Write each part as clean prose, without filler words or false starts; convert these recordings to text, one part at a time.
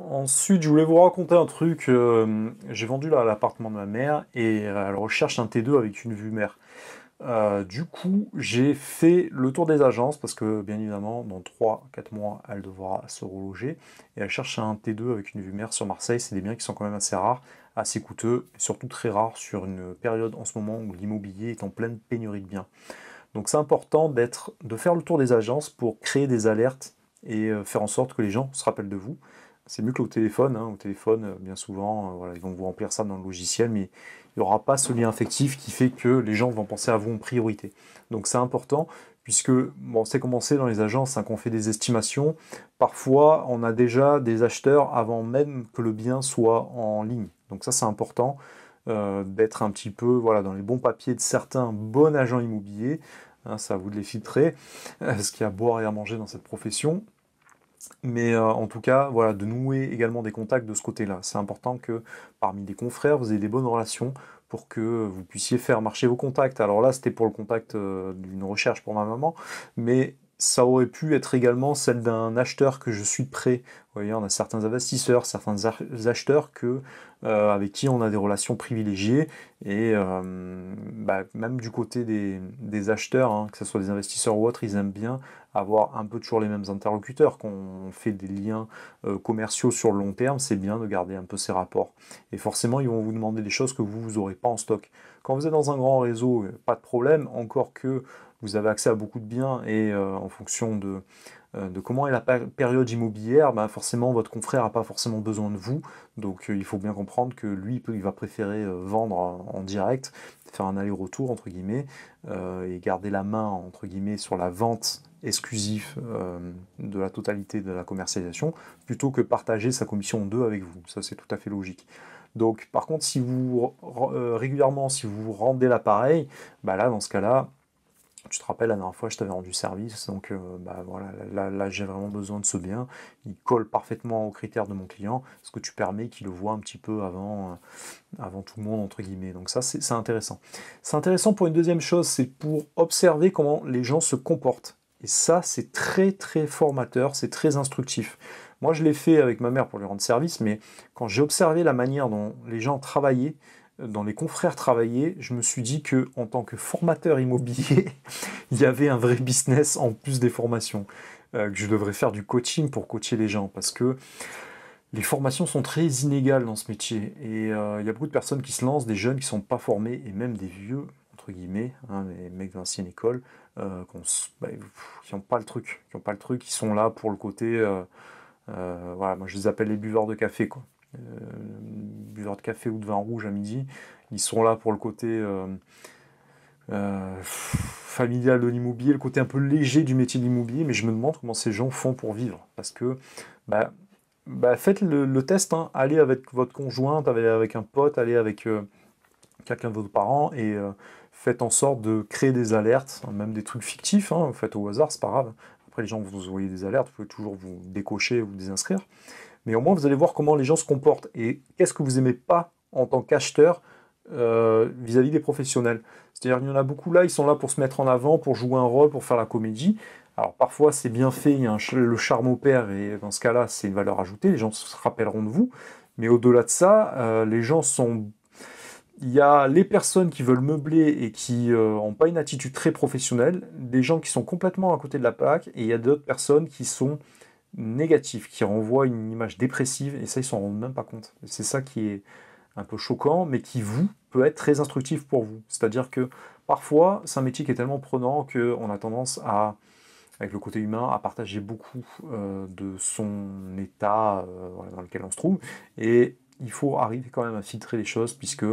Ensuite, je voulais vous raconter un truc. J'ai vendu l'appartement de ma mère et elle recherche un T2 avec une vue mer. Du coup, j'ai fait le tour des agences parce que, bien évidemment, dans 3 4 mois, elle devra se reloger et elle cherche un T2 avec une vue mer sur Marseille. C'est des biens qui sont quand même assez rares, assez coûteux et surtout très rares sur une période en ce moment où l'immobilier est en pleine pénurie de biens. Donc, c'est important de faire le tour des agences pour créer des alertes et faire en sorte que les gens se rappellent de vous. C'est mieux que au téléphone, hein. Au téléphone, bien souvent, voilà, ils vont vous remplir ça dans le logiciel, mais il n'y aura pas ce lien affectif qui fait que les gens vont penser à vous en priorité. Donc c'est important, puisque bon, c'est commencé dans les agences, hein, qu'on fait des estimations. Parfois, on a déjà des acheteurs avant même que le bien soit en ligne. Donc ça, c'est important d'être un petit peu voilà, dans les bons papiers de certains bons agents immobiliers. Hein, c'est à vous de les filtrer, ce qu'il y a à boire et à manger dans cette profession. Mais en tout cas, voilà, de nouer également des contacts de ce côté-là. C'est important que parmi les confrères, vous ayez des bonnes relations pour que vous puissiez faire marcher vos contacts. Alors là, c'était pour le contact d'une recherche pour ma maman, mais ça aurait pu être également celle d'un acheteur que je suis prêt. Vous voyez, on a certains investisseurs, certains acheteurs avec qui on a des relations privilégiées. Et même du côté des acheteurs, hein, que ce soit des investisseurs ou autres, ils aiment bien avoir un peu toujours les mêmes interlocuteurs. Quand on fait des liens commerciaux sur le long terme, c'est bien de garder un peu ces rapports. Et forcément, ils vont vous demander des choses que vous n'aurez pas en stock. Quand vous êtes dans un grand réseau, pas de problème, encore que vous avez accès à beaucoup de biens et en fonction de comment est la période immobilière, bah forcément votre confrère n'a pas forcément besoin de vous. Donc il faut bien comprendre que lui, il va préférer vendre en direct, faire un aller-retour entre guillemets, et garder la main entre guillemets sur la vente exclusive de la totalité de la commercialisation, plutôt que partager sa commission en deux avec vous. Ça c'est tout à fait logique. Donc par contre, si vous régulièrement, si vous rendez l'appareil, bah là dans ce cas-là, tu te rappelles, la dernière fois, je t'avais rendu service, donc voilà, là j'ai vraiment besoin de ce bien. Il colle parfaitement aux critères de mon client, ce que tu permets qu'il le voit un petit peu avant tout le monde, entre guillemets. Donc ça, c'est intéressant. C'est intéressant pour une deuxième chose, c'est pour observer comment les gens se comportent. Et ça, c'est très très formateur, c'est très instructif. Moi, je l'ai fait avec ma mère pour lui rendre service, mais quand j'ai observé la manière dont les gens travaillaient, dans les confrères travaillaient, je me suis dit que en tant que formateur immobilier, il y avait un vrai business en plus des formations. Que je devrais faire du coaching pour coacher les gens parce que les formations sont très inégales dans ce métier et il y a beaucoup de personnes qui se lancent, des jeunes qui ne sont pas formés et même des vieux, entre guillemets, hein, les mecs de l'ancienne école, qui n'ont pas le truc, qui sont là pour le côté, voilà, moi je les appelle les buveurs de café, quoi. Buveurs de café ou de vin rouge à midi, ils sont là pour le côté familial de l'immobilier, le côté un peu léger du métier de l'immobilier, mais je me demande comment ces gens font pour vivre. Parce que bah, faites le test, hein. Allez avec votre conjointe, allez avec un pote, allez avec quelqu'un de vos parents et faites en sorte de créer des alertes, hein, même des trucs fictifs, hein, faites au hasard, c'est pas grave. Après, les gens, vous voyez des alertes, vous pouvez toujours vous décocher ou désinscrire. Mais au moins, vous allez voir comment les gens se comportent et qu'est-ce que vous aimez pas en tant qu'acheteur vis-à-vis des professionnels. C'est-à-dire qu'il y en a beaucoup là, ils sont là pour se mettre en avant, pour jouer un rôle, pour faire la comédie. Alors parfois c'est bien fait, il y a le charme opère et dans ce cas-là c'est une valeur ajoutée, les gens se rappelleront de vous. Mais au-delà de ça, les gens sont... Il y a les personnes qui veulent meubler et qui n'ont pas une attitude très professionnelle, des gens qui sont complètement à côté de la plaque, et il y a d'autres personnes qui sont négatives, qui renvoient une image dépressive, et ça ils s'en rendent même pas compte. C'est ça qui est un peu choquant, mais qui vous peut être très instructif pour vous. C'est-à-dire que parfois, c'est un métier qui est tellement prenant qu'on a tendance à, avec le côté humain, à partager beaucoup de son état voilà, dans lequel on se trouve. Et il faut arriver quand même à filtrer les choses, puisque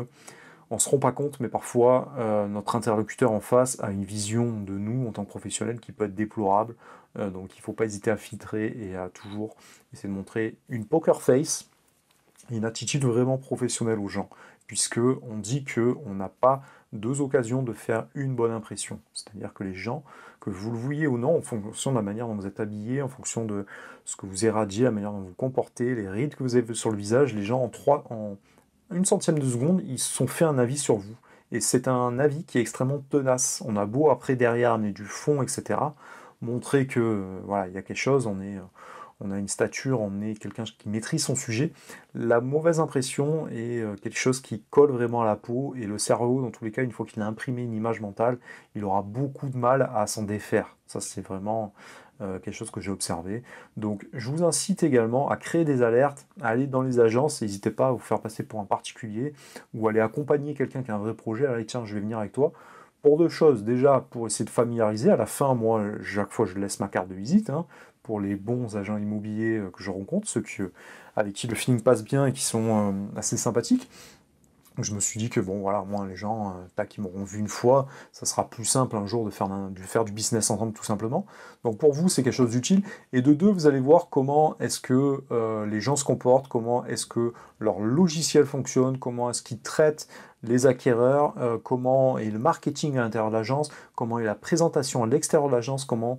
on ne se rend pas compte, mais parfois notre interlocuteur en face a une vision de nous en tant que professionnels qui peut être déplorable. Donc il ne faut pas hésiter à filtrer et à toujours essayer de montrer une poker face, une attitude vraiment professionnelle aux gens, puisque on dit que on n'a pas deux occasions de faire une bonne impression. C'est-à-dire que les gens, que vous le vouliez ou non, en fonction de la manière dont vous êtes habillé, en fonction de ce que vous irradiez, la manière dont vous vous comportez, les rides que vous avez sur le visage, les gens en une centième de seconde, ils se sont fait un avis sur vous. Et c'est un avis qui est extrêmement tenace. On a beau après derrière amener du fond, etc., montrer que voilà, il y a quelque chose, on a une stature, on est quelqu'un qui maîtrise son sujet, la mauvaise impression est quelque chose qui colle vraiment à la peau, et le cerveau, dans tous les cas, une fois qu'il a imprimé une image mentale, il aura beaucoup de mal à s'en défaire. Ça, c'est vraiment quelque chose que j'ai observé. Donc, je vous incite également à créer des alertes, à aller dans les agences, n'hésitez pas à vous faire passer pour un particulier, ou aller accompagner quelqu'un qui a un vrai projet, allez, tiens, je vais venir avec toi. Pour deux choses, déjà pour essayer de familiariser, à la fin, moi, chaque fois, je laisse ma carte de visite, hein, pour les bons agents immobiliers que je rencontre, ceux avec qui le feeling passe bien et qui sont assez sympathiques. Je me suis dit que bon, voilà, moi, les gens qui m'auront vu une fois, ça sera plus simple un jour de faire du business ensemble, tout simplement. Donc pour vous, c'est quelque chose d'utile. Et de deux, vous allez voir comment est-ce que les gens se comportent, comment est-ce que leur logiciel fonctionne, comment est-ce qu'ils traitent les acquéreurs, comment est le marketing à l'intérieur de l'agence, comment est la présentation à l'extérieur de l'agence, comment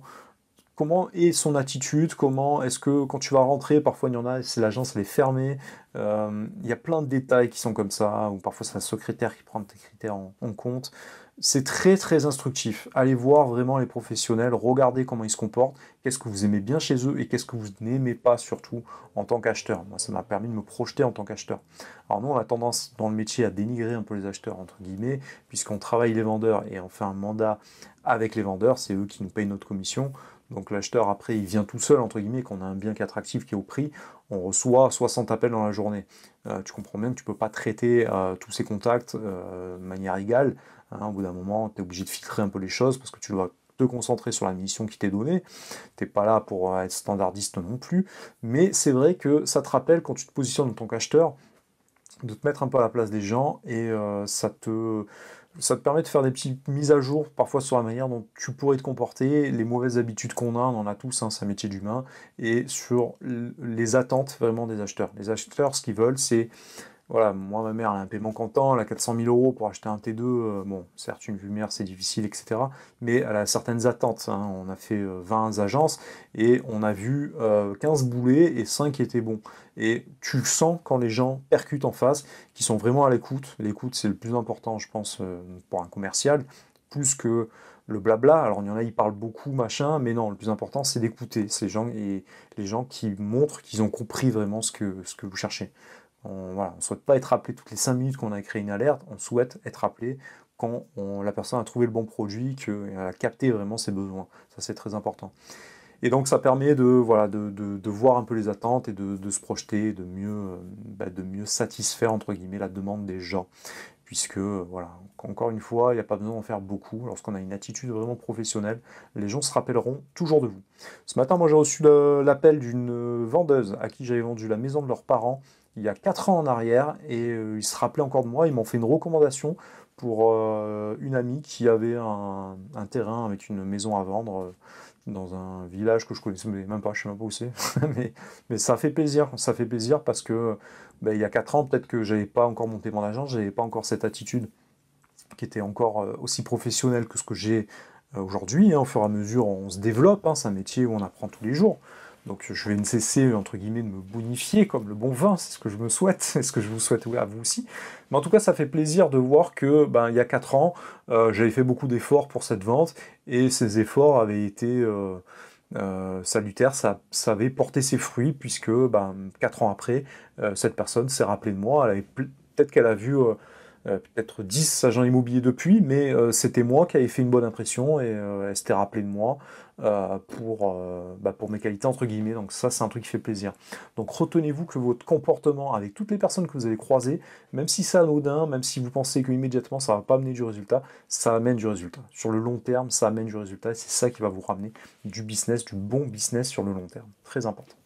est son attitude, comment est-ce que quand tu vas rentrer, parfois il y en a, c'est l'agence elle est fermée, il y a plein de détails qui sont comme ça, ou parfois c'est la secrétaire qui prend tes critères en compte. C'est très très instructif. Allez voir vraiment les professionnels, regardez comment ils se comportent, qu'est-ce que vous aimez bien chez eux et qu'est-ce que vous n'aimez pas surtout en tant qu'acheteur. Moi ça m'a permis de me projeter en tant qu'acheteur. Alors nous on a tendance dans le métier à dénigrer un peu les acheteurs entre guillemets, puisqu'on travaille les vendeurs et on fait un mandat avec les vendeurs, c'est eux qui nous payent notre commission. Donc l'acheteur, après, il vient tout seul, entre guillemets, qu'on a un bien qui est attractif, qui est au prix, on reçoit 60 appels dans la journée. Tu comprends bien que tu ne peux pas traiter tous ces contacts de manière égale. Hein, au bout d'un moment, tu es obligé de filtrer un peu les choses parce que tu dois te concentrer sur la mission qui t'est donnée. Tu n'es pas là pour être standardiste non plus. Mais c'est vrai que ça te rappelle, quand tu te positionnes en tant qu'acheteur, de te mettre un peu à la place des gens et ça te permet de faire des petites mises à jour parfois sur la manière dont tu pourrais te comporter, les mauvaises habitudes qu'on a, on en a tous, hein, c'est un métier d'humain, et sur les attentes vraiment des acheteurs. Les acheteurs, ce qu'ils veulent, c'est voilà, moi, ma mère, elle a un paiement comptant, elle a 400 000 euros pour acheter un T2. Bon, certes, une vue mère, c'est difficile, etc. Mais elle a certaines attentes, hein. On a fait 20 agences et on a vu 15 boulets et 5 étaient bons. Et tu sens quand les gens percutent en face, qu'ils sont vraiment à l'écoute. L'écoute, c'est le plus important, je pense, pour un commercial, plus que le blabla. Alors, il y en a, ils parlent beaucoup, machin, mais non, le plus important, c'est d'écouter. C'est les gens qui montrent qu'ils ont compris vraiment ce que vous cherchez. Voilà, on ne souhaite pas être appelé toutes les 5 minutes qu'on a créé une alerte, on souhaite être appelé quand la personne a trouvé le bon produit, qu'elle a capté vraiment ses besoins. Ça, c'est très important. Et donc, ça permet voilà, de voir un peu les attentes et de se projeter, de mieux satisfaire, entre guillemets, la demande des gens. Puisque, voilà, encore une fois, il n'y a pas besoin d'en faire beaucoup. Lorsqu'on a une attitude vraiment professionnelle, les gens se rappelleront toujours de vous. Ce matin, moi, j'ai reçu l'appel d'une vendeuse à qui j'avais vendu la maison de leurs parents il y a 4 ans en arrière, et ils se rappelaient encore de moi. Ils m'ont fait une recommandation pour une amie qui avait un terrain avec une maison à vendre dans un village que je connaissais même pas, je sais même pas où c'est. mais ça fait plaisir parce que il y a 4 ans, peut-être que j'avais pas encore monté mon agence, j'avais pas encore cette attitude qui était encore aussi professionnelle que ce que j'ai aujourd'hui. Hein. Au fur et à mesure, on se développe, hein. C'est un métier où on apprend tous les jours. Donc je vais ne cesser, entre guillemets, de me bonifier comme le bon vin, c'est ce que je me souhaite, c'est ce que je vous souhaite à vous aussi. Mais en tout cas, ça fait plaisir de voir que, il y a 4 ans, j'avais fait beaucoup d'efforts pour cette vente, et ces efforts avaient été salutaires, ça avait porté ses fruits, puisque 4 ans après, cette personne s'est rappelée de moi, peut-être qu'elle a vu peut-être 10 agents immobiliers depuis, mais c'était moi qui avais fait une bonne impression, et elle s'était rappelée de moi pour mes qualités entre guillemets. Donc ça, c'est un truc qui fait plaisir. Donc retenez-vous que votre comportement avec toutes les personnes que vous allez croiser, même si c'est anodin, même si vous pensez que immédiatement ça va pas amener du résultat, ça amène du résultat. Sur le long terme, ça amène du résultat, et c'est ça qui va vous ramener du business, du bon business sur le long terme. Très important.